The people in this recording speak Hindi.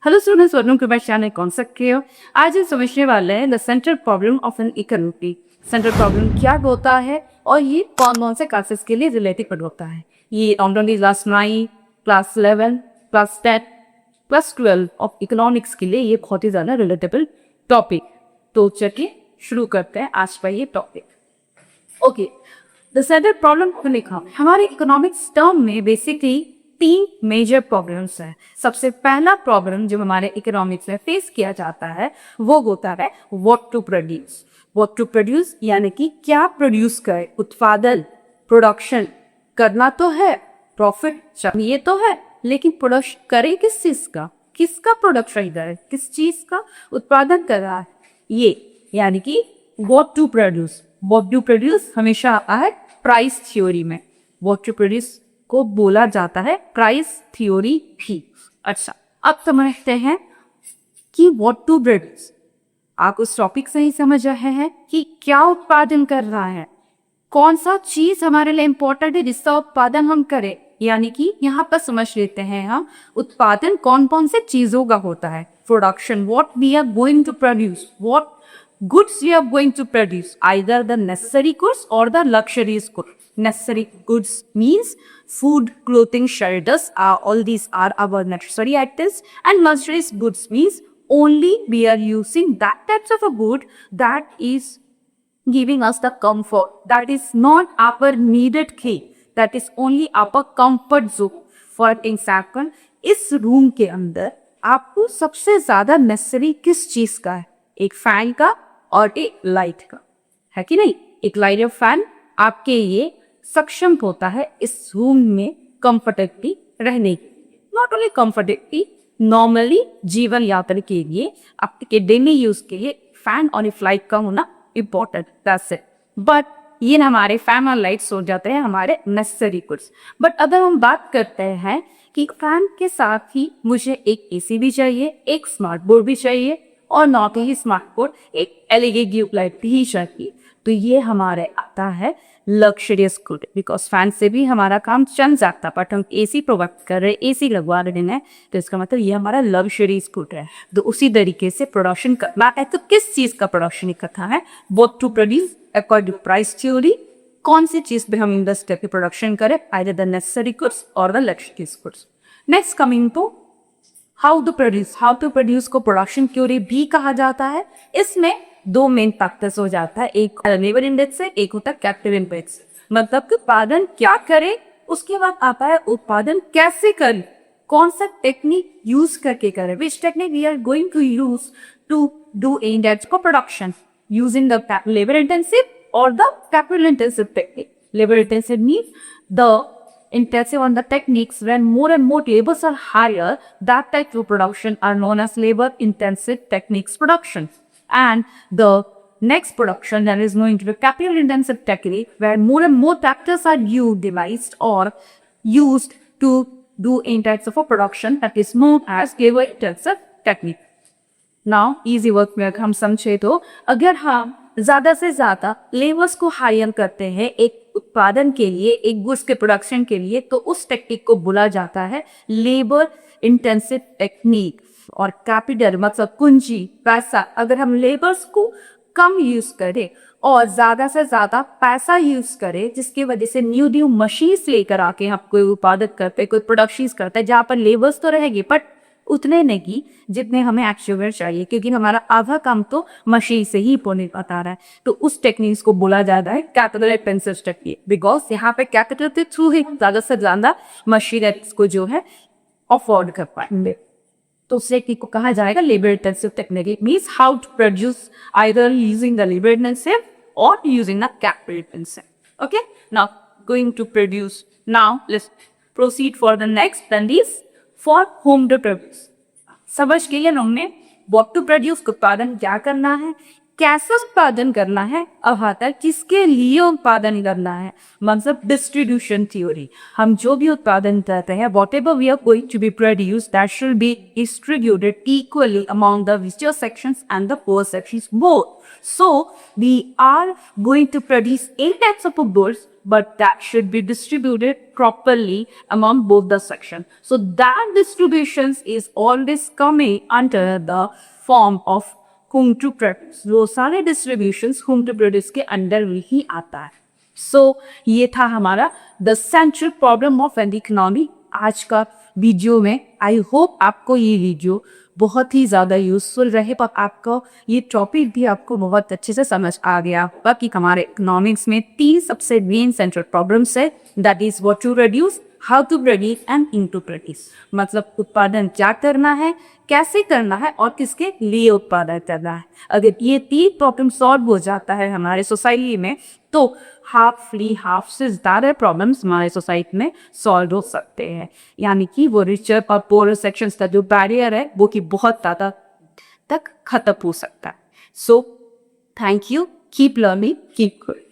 Hello students, welcome to my channel concept क्रियो। आज हम समझने वाले हैं the central problem of an economy. Central problem क्या होता है और ये कौन कौन से क्लासेस के लिए रिलेटेड होता है। ये not only class 9, class 11, class 10, class 12 of economics के लिए ये बहुत ही ज़्यादा रिलेटेबल टॉपिक। तो चलिए शुरू करते हैं आज का ये topic. Okay, the central problem को लिखा हमारे इकोनॉमिक्स टर्म में बेसिकली 3 मेजर प्रॉब्लम्स हैं। सबसे पहला प्रॉब्लम जो हमारे इकोनॉमिक्स में फेस किया जाता है वो होता है what to produce. What to produce यानी कि क्या प्रोड्यूस करे, उत्पादन, प्रोडक्शन करना तो है, प्रॉफिट चाहिए तो है, लेकिन प्रोडक्शन करे किस चीज का, किसका प्रोडक्शन करे, किस चीज का उत्पादन कर रहा है, ये यानी कि what to produce. What to produce हमेशा आता है प्राइस थ्योरी में। व्हाट टू प्रोड्यूस को बोला जाता है प्राइस थ्योरी भी। अच्छा, अब समझते हैं कि व्हाट टू प्रोड्यूस। आप उस टॉपिक से ही समझ रहे हैं कि क्या उत्पादन कर रहा है, कौन सा चीज हमारे लिए इंपॉर्टेंट है जिसका उत्पादन हम करें। यानी कि यहाँ पर समझ लेते हैं हम उत्पादन कौन कौन से चीजों का होता है। Production, what we are going to produce, what goods we are going to produce, either the necessary goods or the luxurious goods. Necessary goods means food, clothing, shelters, all these are our necessary items, and luxurious goods means only we are using that types of a good that is giving us the comfort, that is not our needed thing, that is only our comfort zone. For example, इस रूम के अंदर आपको सबसे ज्यादा नेसेसरी किस चीज का है? एक फैन का और एक लाइट का, है कि नहीं। एक लाइट और फैन आपके ये सक्षम होता है इस रूम में कंफर्टेबली रहने की। नॉट ओनली कंफर्टेबली, नॉर्मली जीवन यात्रा के लिए, आपके डेली यूज के लिए फैन और एक लाइट का होना इम्पोर्टेंट, दैट्स इट। बट ये हमारे फैन और लाइट्स हो जाते हैं हमारे नेसेसरी गुड्स। बट अगर हम बात करते हैं कि फैन के साथ ही मुझे एक एसी भी चाहिए, एक स्मार्ट बोर्ड भी चाहिए, और नॉट ही स्मार्ट बोर्ड, एक एलईडी ट्यूबलाइट भी चाहिए, तो ये हमारे आता है लग्जरियस गुड। बिकॉज फैन से भी हमारा काम चल जाता, बट हम एसी प्रोवाइड कर रहे हैं, एसी लगवा रहे हैं, तो इसका मतलब ये हमारा लग्जरियस गुड है। तो उसी तरीके से प्रोडक्शन करना है, तो किस चीज का प्रोडक्शन इकट्ठा है, what to produce according to price theory. कौन सी चीज पे हम इन्वेस्ट करके प्रोडक्शन करें, आइदर द नेसेसरी गुड्स और the luxurious goods. Next coming to how to produce को प्रोडक्शन थ्योरी भी कहा जाता है। इसमें 2 मेन फैक्टर्स हो जाता है, एक लेबर इंडेक्स है, एक होता है कैपिटल इंडेक्स। मतलब कि उत्पादन क्या करे, उसके बाद आता है उत्पादन कैसे करें, कौन सा टेक्निक यूज करके करें, which technique we are going to use to do index को production using the labour intensive और the capital intensive technique. Labour intensive means the intensive on the techniques when more and more labors are higher, that type of production are known as labor intensive techniques production. And the next production that is going to be capital intensive technique where more and more factors are utilized or used to do in types of a production that is known as labor intensive technique. Now easy work में अगर हम समझे तो अगर हम ज्यादा से ज्यादा लेबर्स को हायर करते हैं एक उत्पादन के लिए, एक गुड्स के प्रोडक्शन के लिए, तो उस टेक्निक को बोला जाता है लेबर इंटेंसिव टेक्निक। और कैपिटल मतलब पूंजी, पैसा, अगर हम लेबर्स को कम यूज करें और ज्यादा से ज्यादा पैसा यूज करें, जिसकी वजह से न्यू मशीन्स लेकर आके हम कोई उत्पादन करते, कोई प्रोडक्शन करते हैं जहाँ पर लेबर्स तो रहेगी बट उतने नहीं जितने हमें एक्चुअल चाहिए, क्योंकि हमारा आधा काम तो मशीन से ही होने बता रहा है। तो उस टेक्निक्स को बोला जाता है कैपिटल इंटेंसिव टेक्निक, बिकॉज यहाँ पे कैपिटल के थ्रू ही ज्यादा से ज्यादा मशीन को जो है अफोर्ड कर पाएंगे। तो उस टेक्निक को कहा जाएगा labour intensive technique. It means how to produce either using the labour intensive और using the capital intensive. Okay, now going to produce. Now let's proceed for the next then this for home to produce. समझ के लिए हमने व्हाट टू प्रोड्यूस उत्पादन क्या करना है, कैसे उत्पादन करना है, अब आता है किसके लिए उत्पादन करना है, मतलब डिस्ट्रीब्यूशन थ्योरी। हम जो भी उत्पादन करते हैं, whatever we are going to be produce, that should be distributed equally among the richer sections and the poor sections both. So we are going to produce 8 types of goods but that should be distributed properly among both the section. So that distributions is always coming under the form of whom to produce. वो सारे distributions whom to produce के अंडर में ही आता है. So ये था हमारा the central problem of an economy आज का वीडियो में. आई होप आपको ये वीडियो बहुत ही ज़्यादा यूजफुल रहे और आपको ये टॉपिक भी आपको बहुत अच्छे से समझ आ गया होगा कि हमारे इकोनॉमिक्स में 3 सबसे मेन सेंट्रल प्रॉब्लम्स है. That is what to produce, how to produce and in to produce. मतलब उत्पादन क्या करना है, कैसे करना है और किसके लिए उत्पादन करना है. अगर ये 3 प्रॉब्लम सॉल्व हो जाता है हमारे सोसाइटी में तो हाफ से ज़्यादा प्रॉब्लम्स हमारे सोसाइटी में सॉल्व हो सकते हैं. यानी कि वो रिचर और पोअर सेक्शंस का जो बैरियर है वो कि बहुत ज़्यादा तक खत्म हो सकता है. So thank you, keep learning, keep growing.